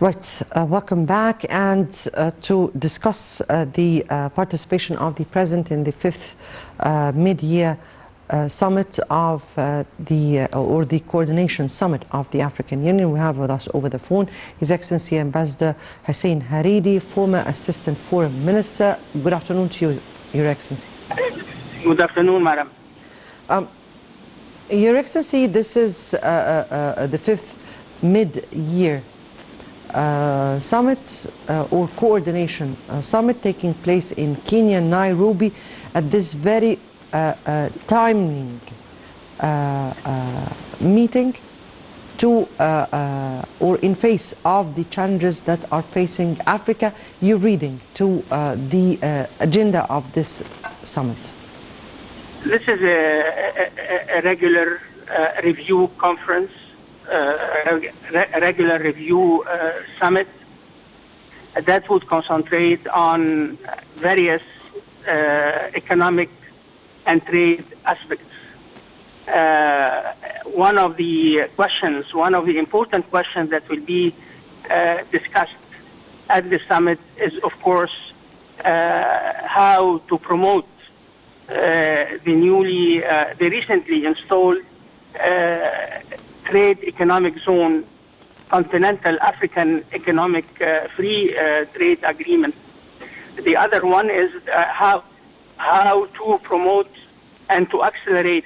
Right, welcome back, and to discuss the participation of the President in the 5th mid-year summit of the coordination summit of the African Union. We have with us over the phone His Excellency Ambassador Hussein Harridy, former Assistant Foreign Minister. Good afternoon to you, Your Excellency. Good afternoon, Madam. Your Excellency, this is the 5th mid-year summit or coordination summit taking place in Kenya, Nairobi, at this very timing meeting to or in face of the challenges that are facing Africa. Your reading to the agenda of this summit. This is a regular review conference, a regular review summit that would concentrate on various economic and trade aspects. One of the important questions that will be discussed at the summit is, of course, how to promote the recently installed trade economic zone, Continental African Economic Free Trade Agreement. The other one is how to promote and to accelerate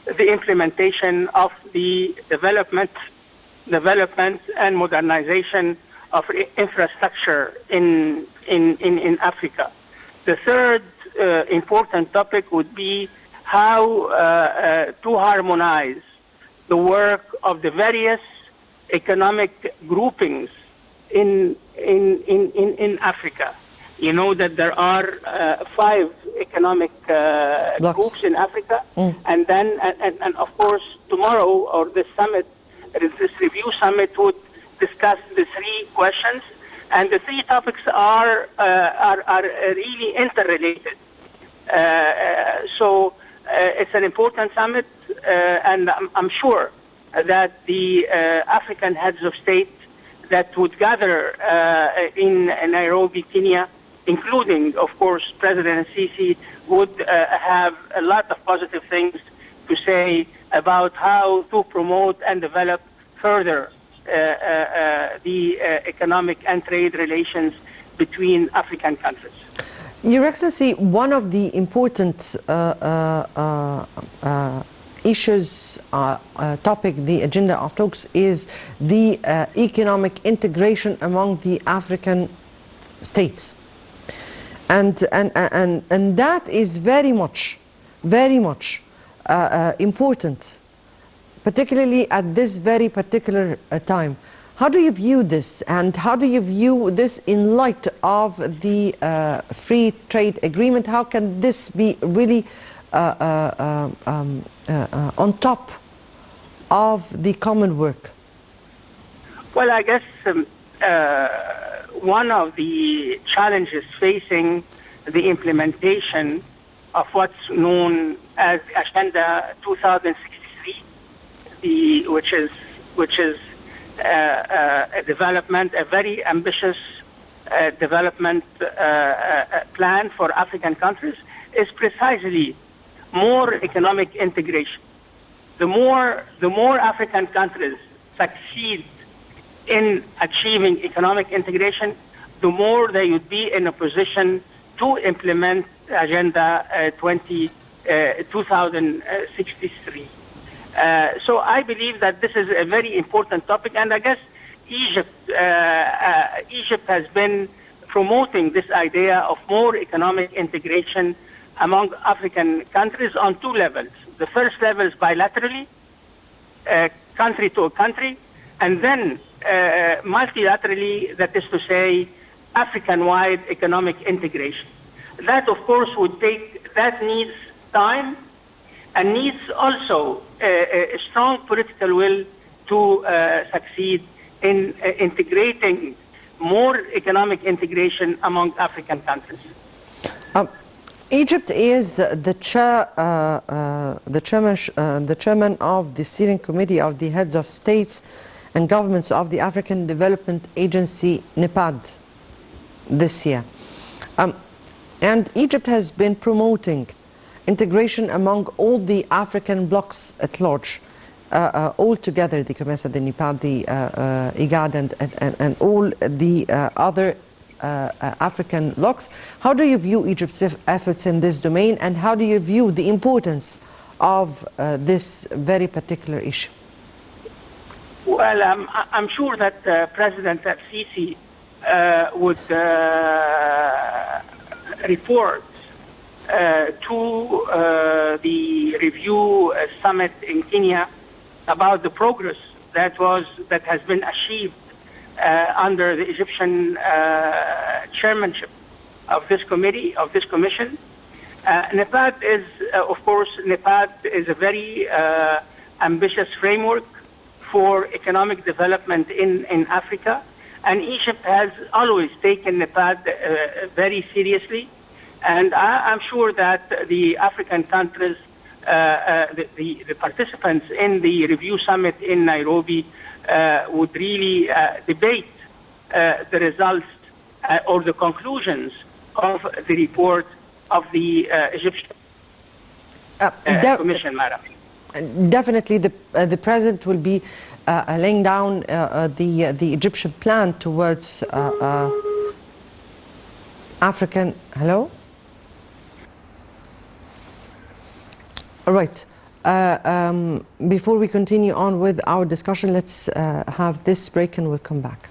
the implementation of the development and modernization of infrastructure in Africa. The third important topic would be how to harmonize the work of the various economic groupings in Africa. You know that there are 5 economic groups in Africa, and then and of course tomorrow, or this summit, this review summit, would discuss the 3 questions, and the 3 topics are really interrelated. So it's an important summit, and I'm sure that the African heads of state that would gather in Nairobi, Kenya, including, of course, President Sisi, would have a lot of positive things to say about how to promote and develop further the economic and trade relations between African countries. Your Excellency, one of the important issues, topic, the agenda of talks is the economic integration among the African states. And that is very much important, particularly at this very particular time. How do you view this, and how do you view this in light of the free trade agreement? How can this be really on top of the common work? Well, I guess one of the challenges facing the implementation of what's known as Agenda 2063, which is a development, a very ambitious development plan for African countries, is precisely more economic integration. The more African countries succeed in achieving economic integration, the more they would be in a position to implement Agenda 2063. So I believe that this is a very important topic, and I guess Egypt has been promoting this idea of more economic integration among African countries on 2 levels. The first level is bilaterally, country to country, and then multilaterally, that is to say, African-wide economic integration. That, of course, that needs time, and needs also a strong political will to succeed in integrating more economic integration among African countries. Egypt is the chairman of the steering committee of the heads of states and governments of the African Development Agency, NEPAD, this year. And Egypt has been promoting integration among all the African blocs at large, all together, the COMESA, the NEPAD, the IGAD, and all the other African blocs. How do you view Egypt's efforts in this domain, and how do you view the importance of this very particular issue? Well, I'm sure that President Sisi would report to the review summit in Kenya about the progress that has been achieved under the Egyptian chairmanship of this committee, of this commission. NEPAD is, of course, NEPAD is a very ambitious framework for economic development in Africa, and Egypt has always taken NEPAD very seriously. And I'm sure that the African countries, the participants in the review summit in Nairobi would really debate the results or the conclusions of the report of the Egyptian Commission, Madam. Definitely, the President will be laying down the Egyptian plan towards African... Hello? All right. Before we continue on with our discussion, let's have this break and we'll come back.